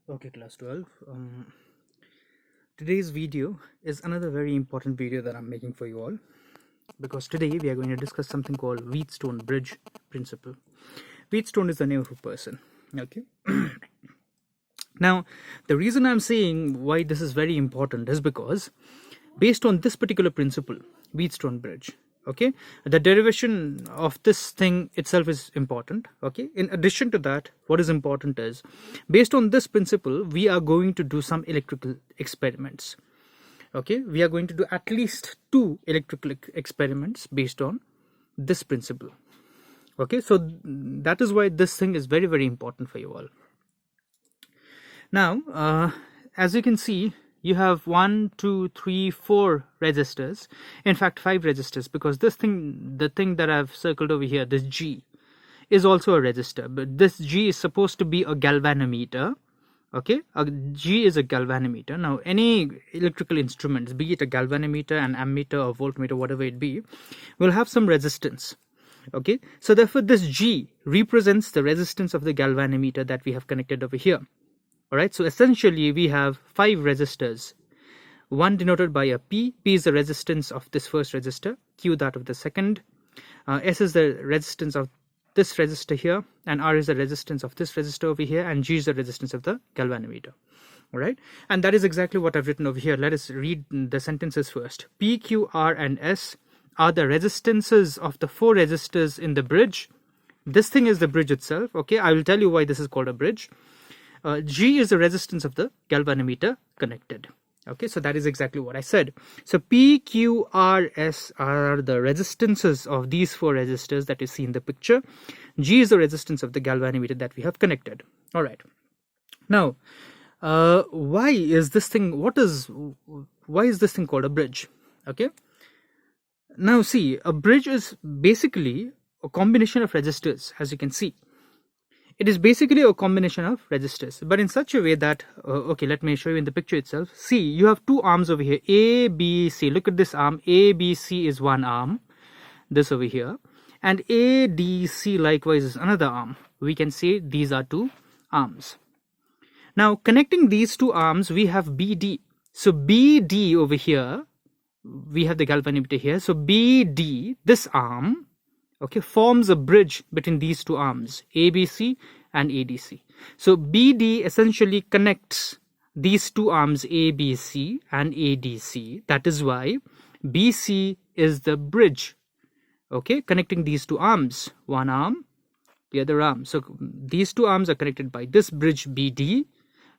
Okay, class 12. Today's video is another very important video that I'm making for you all, because today we are going to discuss something called Wheatstonebridge Principle. Wheatstone is the name of a person. Okay. Now, the reason I'm saying why this is very important is because based on this particular principle, Wheatstonebridge, okay, the derivation of this thing itself is important. Okay, in addition to that, what is important is based on this principle we are going to do some electrical experiments. Okay, we are going to do at least 2 electrical experiments based on this principle. Okay, so that is why this thing is very, very important for you all. Now, as you can see, you have 1, 2, 3, 4 resistors. In fact, 5 resistors, because this thing, the thing that I've circled over here, this G, is also a resistor. But this G is supposed to be a galvanometer. Okay, a G is a galvanometer. Now, any electrical instruments, be it a galvanometer, an ammeter, or voltmeter, whatever it be, will have some resistance. Okay, so therefore this G represents the resistance of the galvanometer that we have connected over here. Alright, so essentially we have 5 resistors, one denoted by a P. P is the resistance of this first resistor, Q that of the second, S is the resistance of this resistor here, and R is the resistance of this resistor over here, and G is the resistance of the galvanometer. Alright, and that is exactly what I've written over here. Let us read the sentences first. P, Q, R and S are the resistances of the 4 resistors in the bridge. This thing is the bridge itself. Okay, I will tell you why this is called a bridge. G is the resistance of the galvanometer connected. Okay, so that is exactly what I said. So P, Q, R, S are the resistances of these 4 resistors that you see in the picture. G is the resistance of the galvanometer that we have connected. All right. Now, why is this thing called a bridge? Okay. Now see, a bridge is basically a combination of resistors, as you can see. It is basically a combination of resistors, but in such a way that, okay, let me show you in the picture itself. See, you have 2 arms over here, A, B, C. Look at this arm, A, B, C is one arm, this over here, and A, D, C likewise is another arm. We can say these are 2 arms. Now, connecting these 2 arms, we have BD. So BD over here, we have the galvanometer here. So BD, this arm, okay, forms a bridge between these 2 arms, ABC and ADC. So BD essentially connects these 2 arms, ABC and ADC. That is why BC is the bridge, okay, connecting these 2 arms, one arm, the other arm. So these 2 arms are connected by this bridge BD.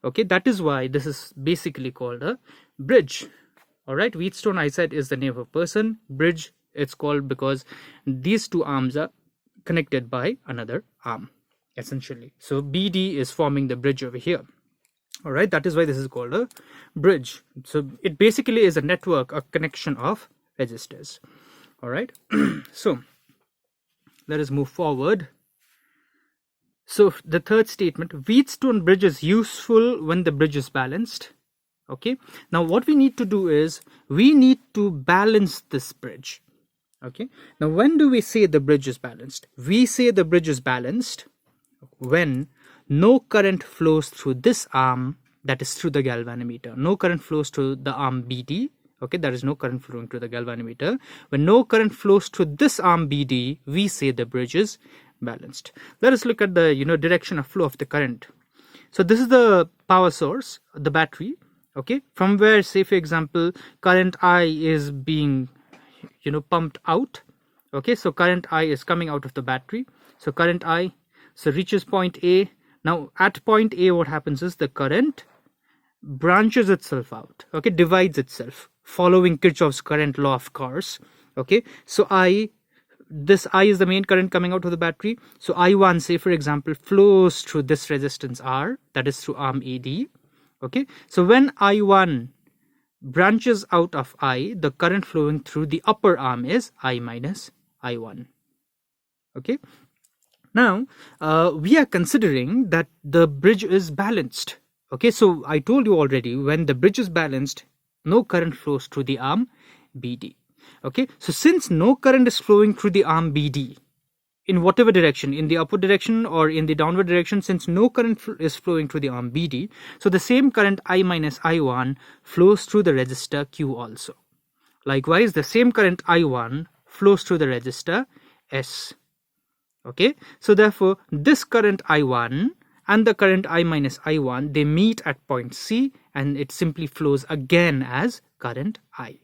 Okay, that is why this is basically called a bridge. All right, Wheatstone, I said, is the name of a person. Bridge, it's called because these 2 arms are connected by another arm, essentially. So BD is forming the bridge over here. All right, that is why this is called a bridge. So it basically is a network, a connection of resistors. All right, so let us move forward. So the third statement, Wheatstone bridge is useful when the bridge is balanced. Okay, now what we need to do is we need to balance this bridge. Okay, now when do we say the bridge is balanced? We say the bridge is balanced when no current flows through this arm, that is through the galvanometer. No current flows through the arm BD. Okay, there is no current flowing through the galvanometer. When no current flows through this arm BD, we say the bridge is balanced. Let us look at the direction of flow of the current. So this is the power source, the battery. Okay, from where, say for example, current I is being pumped out. Okay, so current I is coming out of the battery. So current I reaches point A. Now at point A, what happens is the current branches itself out. Okay, divides itself, following Kirchhoff's current law, of course. Okay, so this I is the main current coming out of the battery. So I1, say for example, flows through this resistance R, that is through arm AD. Okay, so when I1 branches out of I, the current flowing through the upper arm is I minus I1. Okay, now we are considering that the bridge is balanced. Okay, so I told you already, when the bridge is balanced, no current flows through the arm BD. Okay, so since no current is flowing through the arm BD, in whatever direction, in the upward direction or in the downward direction, since no current is flowing through the arm BD, so the same current I minus I1 flows through the resistor Q also. Likewise, the same current I1 flows through the resistor S. Okay, so therefore this current I1 and the current I minus I1, they meet at point C, and it simply flows again as current I.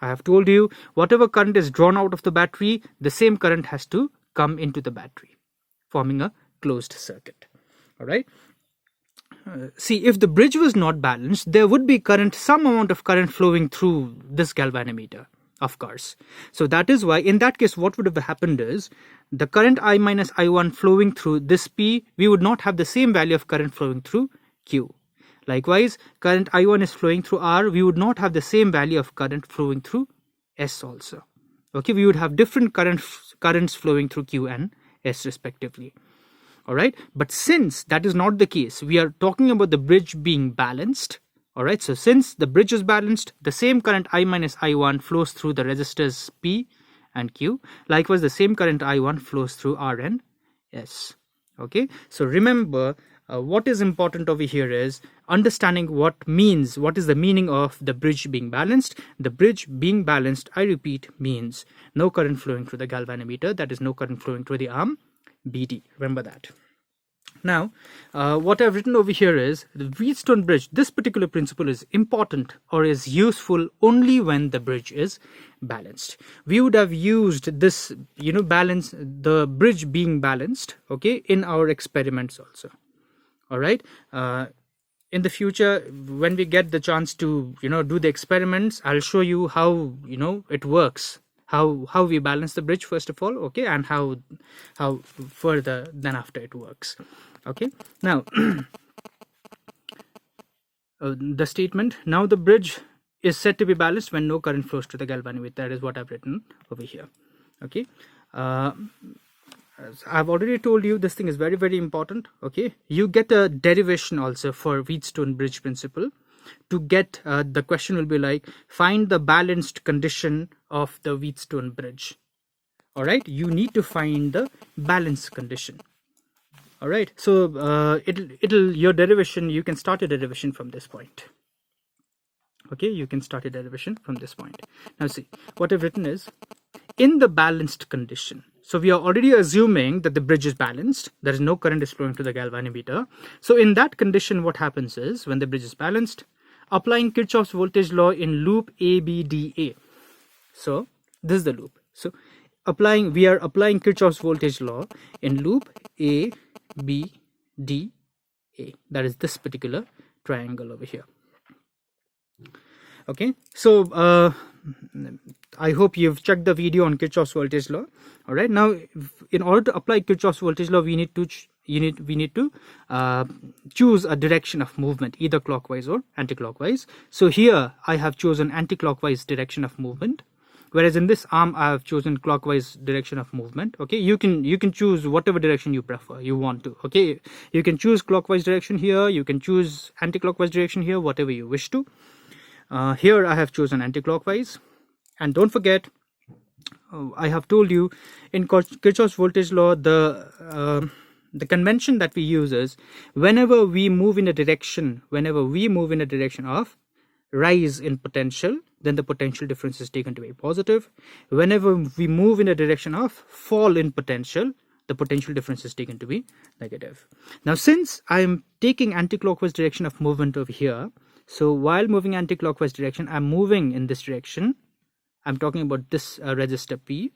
I have told you, whatever current is drawn out of the battery, the same current has to come into the battery, forming a closed circuit. All right. See, if the bridge was not balanced, there would be some amount of current flowing through this galvanometer, of course. So that is why, in that case, what would have happened is, the current I minus I1 flowing through this P, we would not have the same value of current flowing through Q. Likewise, current I1 is flowing through R, we would not have the same value of current flowing through S also. Okay, we would have different currents flowing through Q and S respectively. All right, but since that is not the case, we are talking about the bridge being balanced. All right, so since the bridge is balanced, the same current I minus I1 flows through the resistors P and Q. Likewise, the same current I1 flows through R and S. Okay, so remember, what is important over here is understanding what is the meaning of the bridge being balanced. The bridge being balanced, I repeat, means no current flowing through the galvanometer, that is no current flowing through the arm BD. Remember that. Now, what I've written over here is the Wheatstone bridge. This particular principle is important or is useful only when the bridge is balanced. We would have used this, the bridge being balanced, okay, in our experiments also. All right. In the future, when we get the chance to, do the experiments, I'll show you how, it works. How we balance the bridge first of all, okay, and how further then after it works. Okay, now the statement, now the bridge is said to be balanced when no current flows to the galvanometer. That is what I've written over here. Okay, I've already told you this thing is very, very important. Okay, you get a derivation also for Wheatstonebridge principle. To get the question will be like, find the balanced condition of the Wheatstone bridge. All right, you need to find the balanced condition. All right, so your derivation, you can start a derivation from this point. Okay, you can start a derivation from this point. Now see, what I've written is, in the balanced condition, so we are already assuming that the bridge is balanced, there is no current is flowing to the galvanometer. So in that condition, what happens is, when the bridge is balanced, applying Kirchhoff's voltage law in loop ABDA. So this is the loop. So we are applying Kirchhoff's voltage law in loop ABDA. That is this particular triangle over here. Okay, so I hope you've checked the video on Kirchhoff's voltage law. All right, now in order to apply Kirchhoff's voltage law, we need to choose a direction of movement, either clockwise or anti-clockwise. So here I have chosen anti-clockwise direction of movement, whereas in this arm I have chosen clockwise direction of movement. Okay, you can choose whatever direction you prefer, you want to. Okay, you can choose clockwise direction here, you can choose anti-clockwise direction here, whatever you wish to. Here I have chosen anti-clockwise, and don't forget, I have told you in Kirchhoff's voltage law, the convention that we use is, whenever we move in a direction of rise in potential, then the potential difference is taken to be positive. Whenever we move in a direction of fall in potential, the potential difference is taken to be negative. Now, since I am taking anti-clockwise direction of movement over here, so while moving anti-clockwise direction, I'm moving in this direction. I'm talking about this resistor P.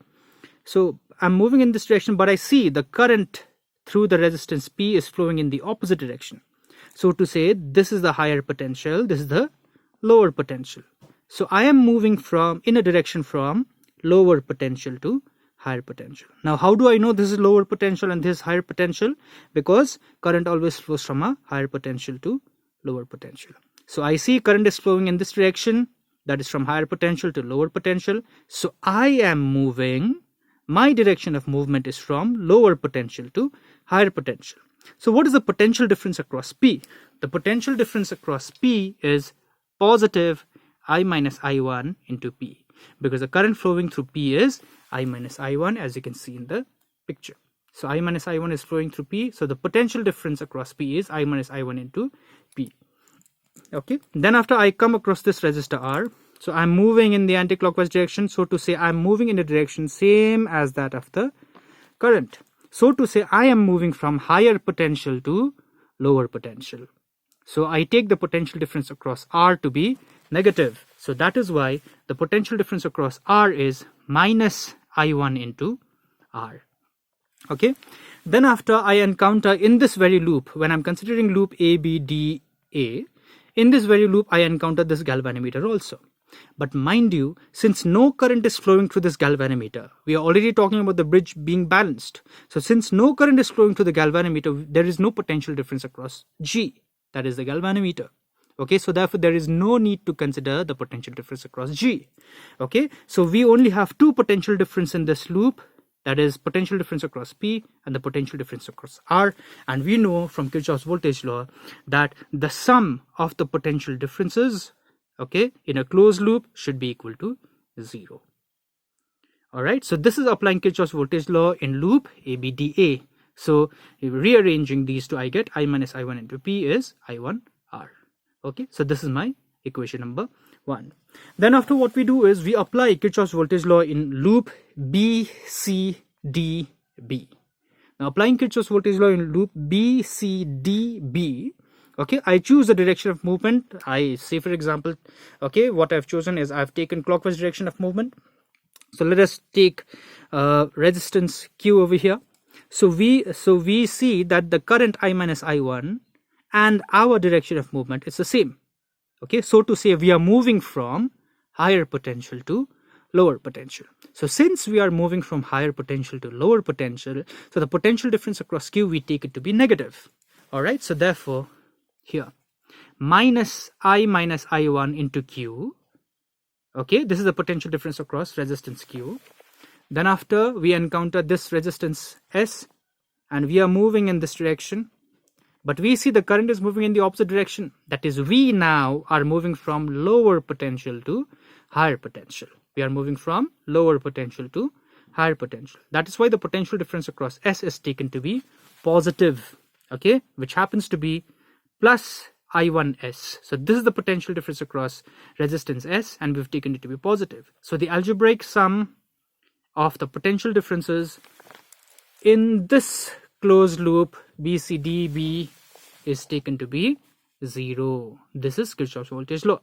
So I'm moving in this direction, but I see the current through the resistance P is flowing in the opposite direction. So to say, this is the higher potential, this is the lower potential. So I am moving in a direction from lower potential to higher potential. Now, how do I know this is lower potential and this is higher potential? Because current always flows from a higher potential to lower potential. So I see current is flowing in this direction, that is from higher potential to lower potential. So I am moving, my direction of movement is from lower potential to higher potential. So what is the potential difference across P? The potential difference across P is positive I minus I1 into P, because the current flowing through P is I minus I1, as you can see in the picture. So I minus I1 is flowing through P. So the potential difference across P is I minus I1 into P. Okay. Then after I come across this resistor R, so I'm moving in the anti-clockwise direction. So to say I'm moving in the direction same as that of the current. So to say I am moving from higher potential to lower potential. So I take the potential difference across R to be negative. So that is why the potential difference across R is minus I1 into R. Okay. Then after I encounter in this very loop, when I'm considering loop A, B, D, A, in this very loop I encounter this galvanometer also. But mind you, since no current is flowing through this galvanometer, we are already talking about the bridge being balanced. So since no current is flowing through the galvanometer, there is no potential difference across G, that is the galvanometer. Okay, so therefore there is no need to consider the potential difference across G. Okay, so we only have two potential difference in this loop, that is potential difference across P and the potential difference across R. And we know from Kirchhoff's voltage law that the sum of the potential differences, okay, in a closed loop should be equal to 0. All right, so this is applying Kirchhoff's voltage law in loop ABDA. So rearranging these two, I get I minus I1 into P is I1R. Okay, so this is my equation number 1. Then after what we do is we apply Kirchhoff's voltage law in loop BCDB. Now applying Kirchhoff's voltage law in loop BCDB, okay, I choose the direction of movement. I say, for example, okay, what I've chosen is I've taken clockwise direction of movement. So let us take resistance Q over here. So we see that the current I minus I1 and our direction of movement is the same. Okay, so to say we are moving from higher potential to lower potential. So since we are moving from higher potential to lower potential, so the potential difference across Q, we take it to be negative. All right, so therefore here minus I minus I1 into Q. Okay, this is the potential difference across resistance Q. Then after we encounter this resistance S and we are moving in this direction, but we see the current is moving in the opposite direction. That is, we now are moving from lower potential to higher potential. We are moving from lower potential to higher potential. That is why the potential difference across S is taken to be positive, okay, which happens to be plus I1S. So this is the potential difference across resistance S, and we've taken it to be positive. So the algebraic sum of the potential differences in this closed loop BCDB is taken to be 0. This is Kirchhoff's voltage law.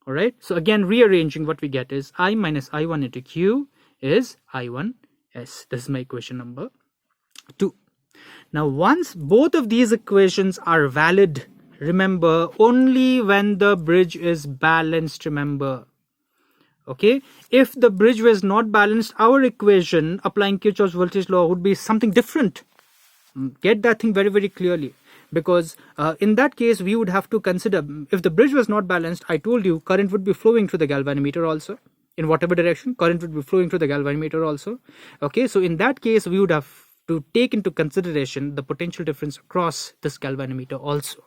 All right. So again, rearranging, what we get is I minus I1 into Q is I1S. This is my equation number 2. Now, once both of these equations are valid, remember, only when the bridge is balanced, remember. Okay, if the bridge was not balanced, our equation applying Kirchhoff's voltage law would be something different. Get that thing very, very clearly, because in that case we would have to consider, if the bridge was not balanced, I told you current would be flowing through the galvanometer also. In whatever direction, current would be flowing through the galvanometer also. Okay, so in that case we would have to take into consideration the potential difference across this galvanometer also.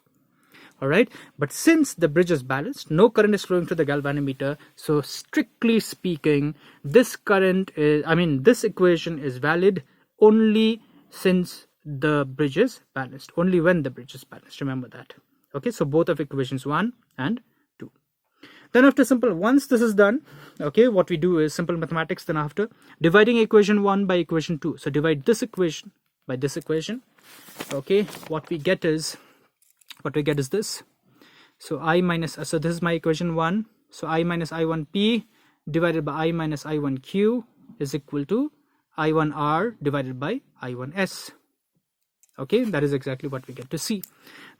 All right, but since the bridge is balanced, no current is flowing through the galvanometer, so strictly speaking, this current is, this equation is valid only since the bridge is balanced, only when the bridge is balanced, remember that. Okay, so both of equations 1 and 2. Then after once this is done, okay, what we do is simple mathematics. Then after dividing equation 1 by equation 2, so divide this equation by this equation. Okay, what we get is this. So so this is my equation 1. So I minus I1P divided by I minus I1Q is equal to I1R divided by I1S. Okay, that is exactly what we get to see.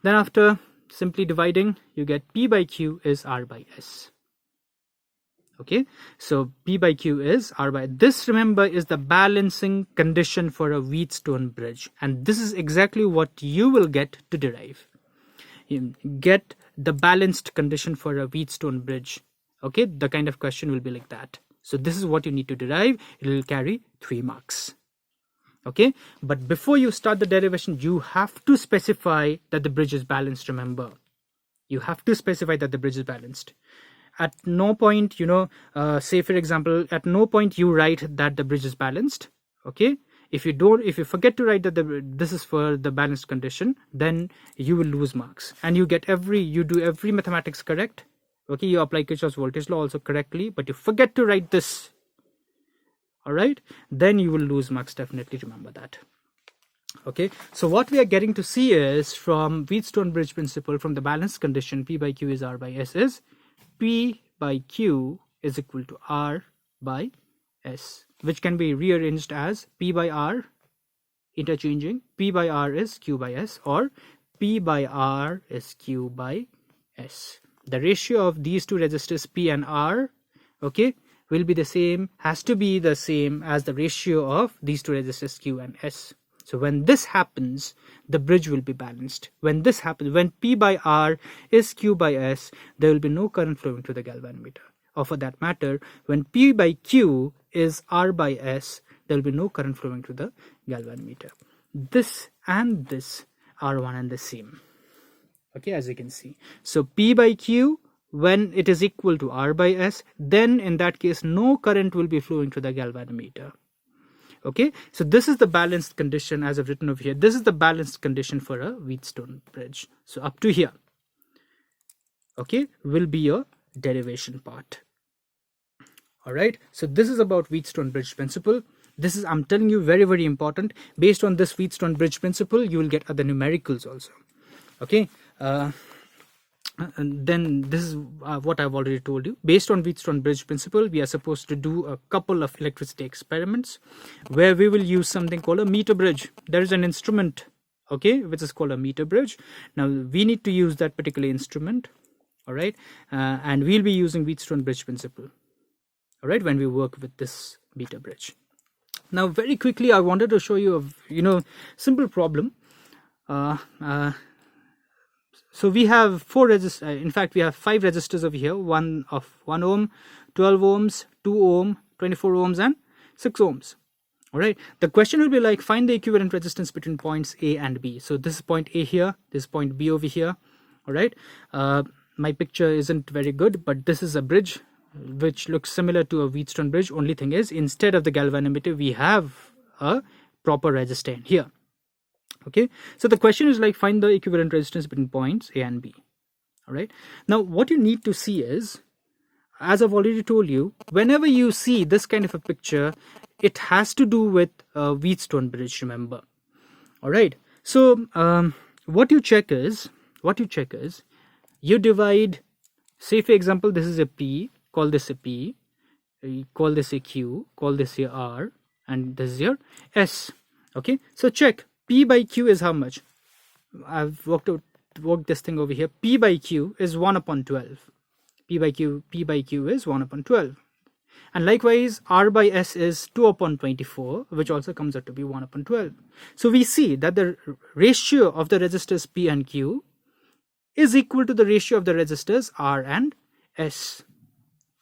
Then after simply dividing, you get P by Q is R by S. Okay, so P by Q is R by this, remember, is the balancing condition for a Wheatstone bridge, and this is exactly what you will get to derive. You get the balanced condition for a Wheatstone bridge. Okay, the kind of question will be like that. So this is what you need to derive. It will carry 3 marks. Okay, but before you start the derivation, you have to specify that the bridge is balanced. Remember, you have to specify that the bridge is balanced. At no point, say for example, at no point you write that the bridge is balanced. Okay, If you forget to write that this is for the balanced condition, then you will lose marks, and you do every mathematics correct. Okay, you apply Kirchhoff's voltage law also correctly, but you forget to write this, all right, then you will lose marks, definitely remember that. Okay, so what we are getting to see is from Wheatstonebridge principle, from the balanced condition P by Q is R by S, is P by Q is equal to R by S, which can be rearranged as P by R, interchanging P by R is Q by S, or P by R is Q by S. The ratio of these two resistors P and R, okay, will be the same, has to be the same as the ratio of these two resistors Q and S. So when this happens, the bridge will be balanced. When this happens, when P by R is Q by S, there will be no current flowing through the galvanometer. Or for that matter, when P by Q is R by S, there will be no current flowing through the galvanometer. This and this are one and the same. Okay, as you can see. So P by Q, when it is equal to R by S, then in that case, no current will be flowing through the galvanometer. Okay, so this is the balanced condition as I've written over here. This is the balanced condition for a Wheatstone bridge. So up to here, okay, will be your derivation part. All right, so this is about Wheatstonebridge principle. This is, I'm telling you, very, very important. Based on this Wheatstonebridge principle, you will get other numericals also. Okay, and then this is what I've already told you. Based on Wheatstonebridge principle, we are supposed to do a couple of electricity experiments where we will use something called a meter bridge. There is an instrument, okay, which is called a meter bridge. Now we need to use that particular instrument, all right, and we'll be using Wheatstonebridge principle, all right, when we work with this meter bridge. Now very quickly, I wanted to show you a simple problem. So we have 4 resistors. In fact, we have 5 resistors over here. One of 1 ohm, 12 ohms, 2 ohm, 24 ohms, and 6 ohms. All right. The question will be like, find the equivalent resistance between points A and B. So this is point A here. This is point B over here. All right. My picture isn't very good, but this is a bridge which looks similar to a Wheatstone bridge. Only thing is, instead of the galvanometer, we have a proper resistor in here. Okay, so the question is like, find the equivalent resistance between points A and B. All right, now what you need to see is, as I've already told you, whenever you see this kind of a picture, it has to do with a Wheatstone bridge, remember. All right, so what you check is you divide, say for example, this is a P, call this a P, call this a Q, call this your R, and this is your S. Okay, so check. P by Q is how much? I've worked this thing over here. P by Q is 1 upon 12. P by Q is 1 upon 12. And likewise, R by S is 2 upon 24, which also comes out to be 1 upon 12. So we see that the ratio of the resistors P and Q is equal to the ratio of the resistors R and S.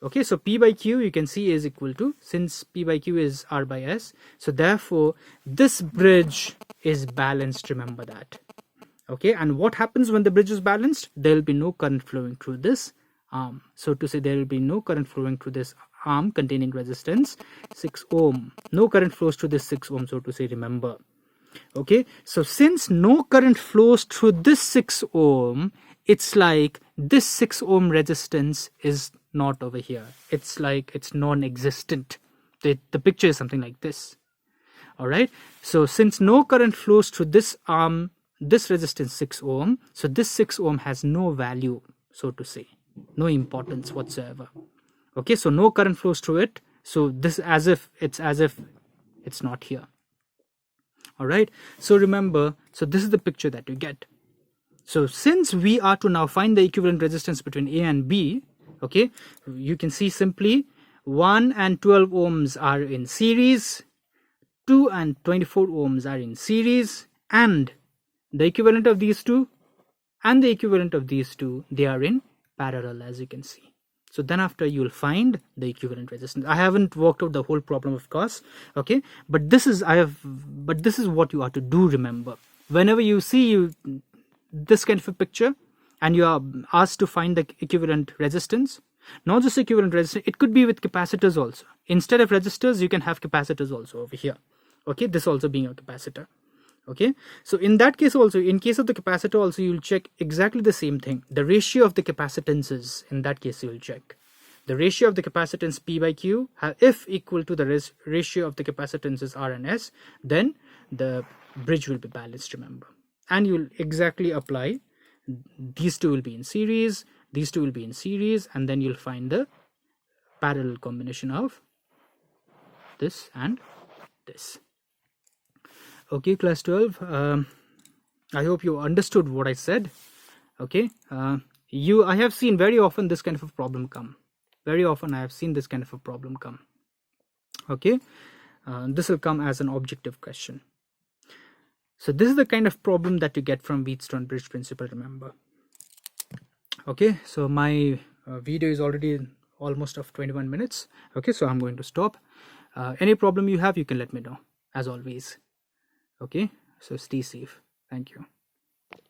Okay, so P by Q, you can see, is equal to, since P by Q is R by S, so therefore this bridge is balanced, remember that. Okay, and what happens when the bridge is balanced? There will be no current flowing through this arm. So to say, there will be no current flowing through this arm containing resistance 6 ohm. No current flows through this 6 ohm, so to say, remember. Okay, so since no current flows through this 6 ohm, it's like this 6 ohm resistance is not over here. It's like it's non-existent. The picture is something like this. All right, so since no current flows through this arm, this resistance 6 ohm, so this 6 ohm has no value, so to say, no importance whatsoever. Okay, so no current flows through it, so this as if it's not here. All right, so remember, so this is the picture that you get. So since we are to now find the equivalent resistance between A and B, okay, you can see simply 1 and 12 ohms are in series, 2 and 24 ohms are in series, and the equivalent of these two and the equivalent of these two, they are in parallel, as you can see. So then after, you will find the equivalent resistance. I haven't worked out the whole problem, of course, okay, but this is what you are to do, remember. Whenever you see this kind of a picture and you are asked to find the equivalent resistance, not just equivalent resistance, it could be with capacitors also. Instead of resistors, you can have capacitors also over here. Okay, this also being a capacitor. Okay, so in that case also, in case of the capacitor also, you'll check exactly the same thing. The ratio of the capacitances, in that case you'll check the ratio of the capacitance P by Q, if equal to the ratio of the capacitances R and S, then the bridge will be balanced, remember. And you'll exactly apply, these two will be in series, these two will be in series, and then you'll find the parallel combination of this and this. Okay, class 12, I hope you understood what I said. Okay, I have seen very often this kind of a problem come. Very often I have seen this kind of a problem come. Okay, this will come as an objective question. So this is the kind of problem that you get from Wheatstonebridge principle, remember. Okay, so my video is already almost of 21 minutes. Okay, so I'm going to stop. Any problem you have, you can let me know, as always. Okay, so stay safe. Thank you.